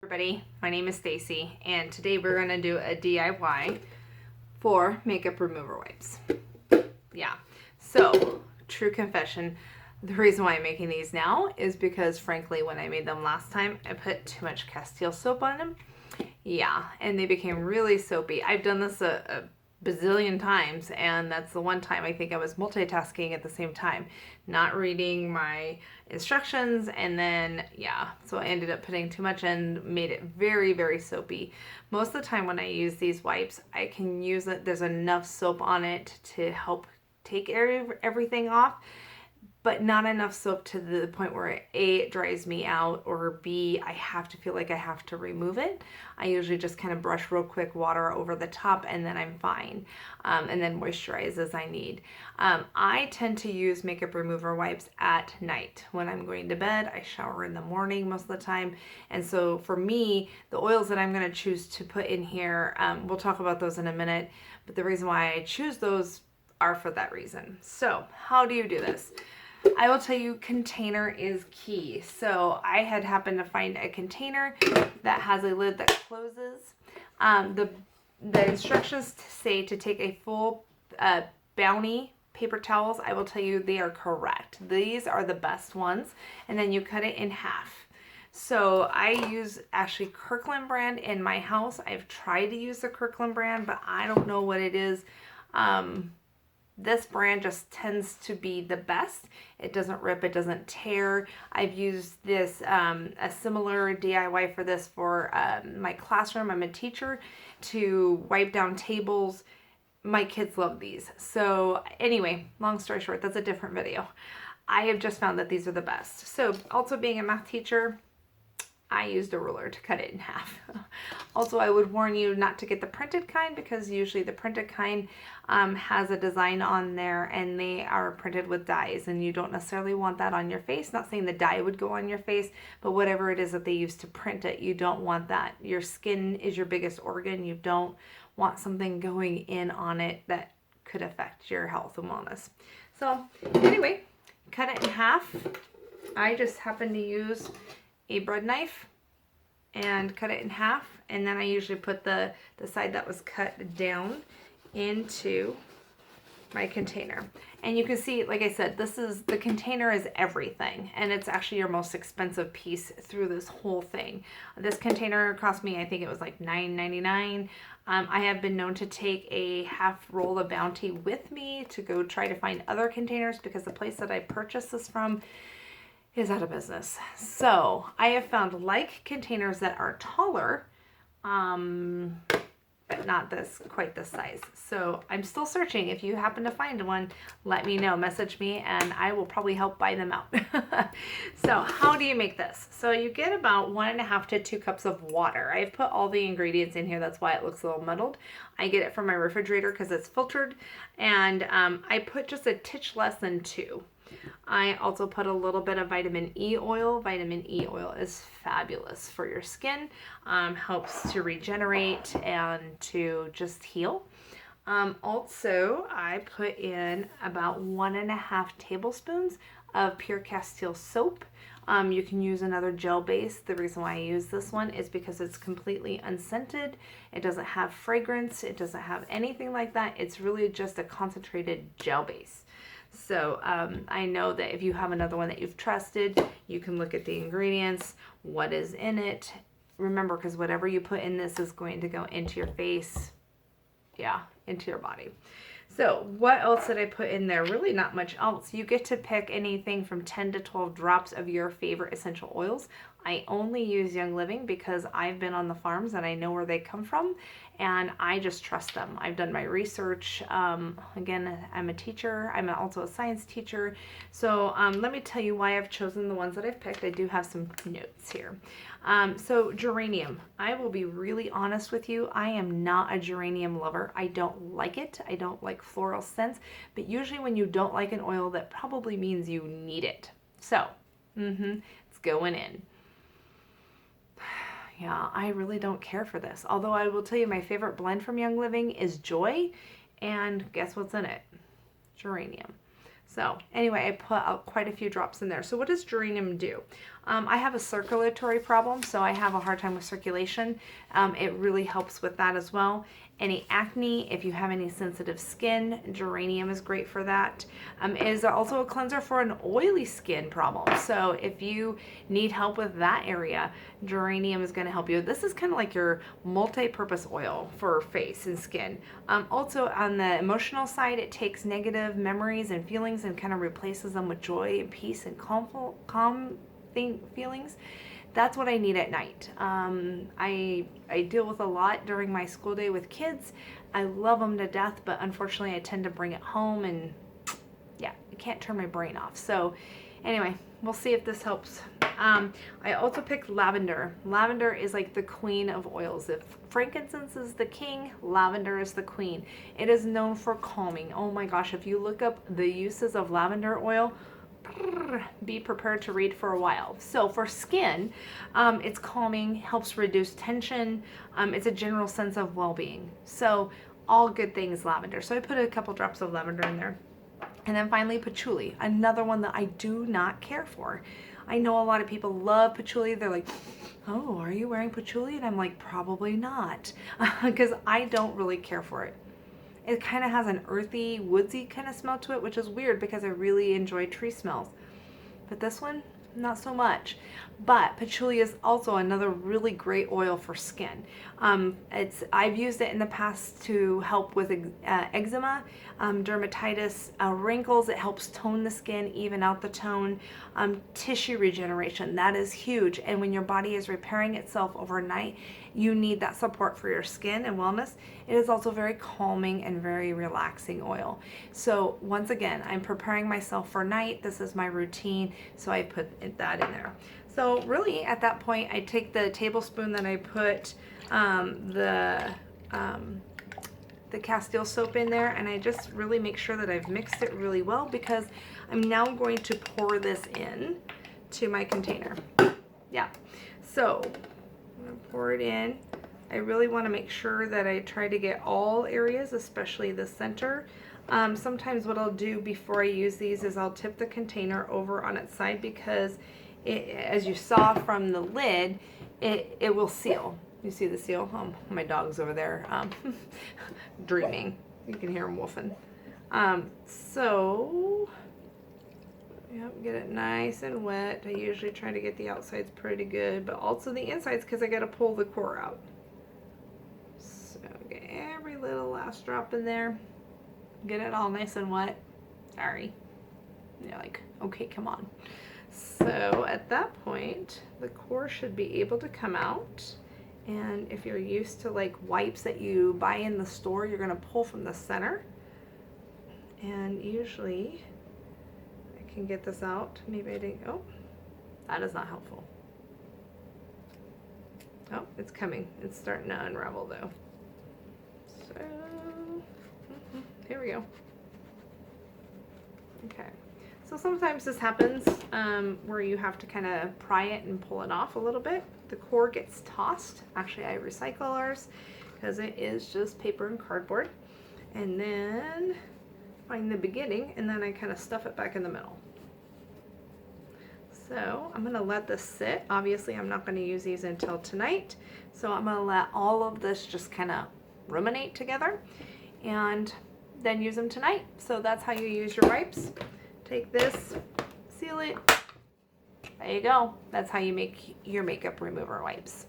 Everybody, my name is Stacy, and today we're going to do a DIY for makeup remover wipes. Yeah, so true confession, the reason why I'm making these now is because frankly when I made them last time I put too much Castile soap on them. Yeah, and they became really soapy. I've done this a bazillion times, and that's the one time I think I was multitasking at the same time, not reading my instructions, and then yeah, so I ended up putting too much and made it very, very soapy. Most of the time when I use these wipes, I can use it, there's enough soap on it to help take everything off, but not enough soap to the point where A, it dries me out, or B, I have to feel like I have to remove it. I usually just kind of brush real quick water over the top and then I'm fine. And then moisturize as I need. I tend to use makeup remover wipes at night. When I'm going to bed, I shower in the morning most of the time. And so for me, the oils that I'm gonna choose to put in here, we'll talk about those in a minute, but the reason why I choose those are for that reason. So how do you do this? I will tell you, container is key. So I had happened to find a container that has a lid that closes. The instructions say to take a full Bounty paper towels. I will tell you they are correct. These are the best ones. And then you cut it in half. So I use actually Kirkland brand in my house. I've tried to use the Kirkland brand, but I don't know what it is. This brand just tends to be the best. It doesn't rip, it doesn't tear. I've used this, a similar DIY for this for my classroom. I'm a teacher, to wipe down tables. My kids love these. So anyway, long story short, that's a different video. I have just found that these are the best. So also being a math teacher, I used a ruler to cut it in half. Also, I would warn you not to get the printed kind, because usually the printed kind has a design on there and they are printed with dyes, and you don't necessarily want that on your face. Not saying the dye would go on your face, but whatever it is that they use to print it, you don't want that. Your skin is your biggest organ. You don't want something going in on it that could affect your health and wellness. So anyway, cut it in half. I just happen to use a bread knife and cut it in half, and then I usually put the side that was cut down into my container. And you can see, like I said, the container is everything, and it's actually your most expensive piece through this whole thing. This container cost me, I think it was like $9.99. I have been known to take a half roll of Bounty with me to go try to find other containers, because the place that I purchased this from is out of business. So I have found like containers that are taller, but not quite this size. So I'm still searching. If you happen to find one, let me know, message me, and I will probably help buy them out. So how do you make this? So you get about 1.5 to 2 cups of water. I've put all the ingredients in here. That's why it looks a little muddled. I get it from my refrigerator because it's filtered, and I put just a titch less than 2. I also put a little bit of vitamin E oil. Vitamin E oil is fabulous for your skin, helps to regenerate and to just heal. Also, I put in about 1.5 tablespoons of pure Castile soap. You can use another gel base. The reason why I use this one is because it's completely unscented. It doesn't have fragrance. It doesn't have anything like that. It's really just a concentrated gel base. So I know that if you have another one that you've trusted, you can look at the ingredients, what is in it. Remember, because whatever you put in this is going to go into your face, yeah, into your body. So what else did I put in there? Really not much else. You get to pick anything from 10 to 12 drops of your favorite essential oils. I only use Young Living because I've been on the farms and I know where they come from, and I just trust them. I've done my research. Again, I'm a teacher. I'm also a science teacher. So let me tell you why I've chosen the ones that I've picked. I do have some notes here. So geranium, I will be really honest with you. I am not a geranium lover. I don't like it. I don't like floral scents, but usually when you don't like an oil, that probably means you need it. So it's going in. Yeah, I really don't care for this. Although I will tell you, my favorite blend from Young Living is Joy, and guess what's in it? Geranium. So anyway, I put out quite a few drops in there. So what does geranium do? I have a circulatory problem, so I have a hard time with circulation. It really helps with that as well. Any acne, if you have any sensitive skin, geranium is great for that. It is also a cleanser for an oily skin problem. So if you need help with that area, geranium is going to help you. This is kind of like your multi-purpose oil for face and skin. Also on the emotional side, it takes negative memories and feelings and kind of replaces them with joy and peace and calm feelings. That's what I need at night. I deal with a lot during my school day with kids. I love them to death, but unfortunately I tend to bring it home and yeah, I can't turn my brain off. So anyway, we'll see if this helps. I also picked lavender. Lavender is like the queen of oils. If frankincense is the king, lavender is the queen. It is known for calming. Oh my gosh, if you look up the uses of lavender oil, be prepared to read for a while. So for skin, it's calming, helps reduce tension. It's a general sense of well-being. So all good things lavender. So I put a couple drops of lavender in there. And then finally patchouli, another one that I do not care for. I know a lot of people love patchouli. They're like, oh, are you wearing patchouli? And I'm like, probably not, because I don't really care for it. It kind of has an earthy, woodsy kind of smell to it, which is weird because I really enjoy tree smells. But this one, not so much. But patchouli is also another really great oil for skin. I've used it in the past to help with eczema, dermatitis, wrinkles. It helps tone the skin, even out the tone. Tissue regeneration, that is huge. And when your body is repairing itself overnight, you need that support for your skin and wellness. It is also very calming and very relaxing oil. So once again, I'm preparing myself for night. This is my routine, so I put that in there. So really at that point, I take the tablespoon that I put the Castile soap in there, and I just really make sure that I've mixed it really well, because I'm now going to pour this in to my container. Yeah, so I'm gonna pour it in. I really want to make sure that I try to get all areas, especially the center. Sometimes what I'll do before I use these is I'll tip the container over on its side, because as you saw from the lid, it will seal. You see the seal? My dog's over there dreaming. You can hear him woofing. So, yep, get it nice and wet. I usually try to get the outsides pretty good, but also the insides, because I got to pull the core out. So get every little last drop in there. Get it all nice and wet. Sorry. You're like, okay, come on. So at that point, the core should be able to come out. And if you're used to like wipes that you buy in the store, you're gonna pull from the center. And usually I can get this out. Maybe I didn't, oh, that is not helpful. Oh, it's coming. It's starting to unravel though. So, here we go. Okay. So sometimes this happens where you have to kind of pry it and pull it off a little bit. The core gets tossed. Actually, I recycle ours because it is just paper and cardboard. And then find the beginning, and then I kind of stuff it back in the middle. So I'm going to let this sit. Obviously, I'm not going to use these until tonight. So I'm going to let all of this just kind of ruminate together and then use them tonight. So that's how you use your wipes. Take this, seal it. There you go. That's how you make your makeup remover wipes.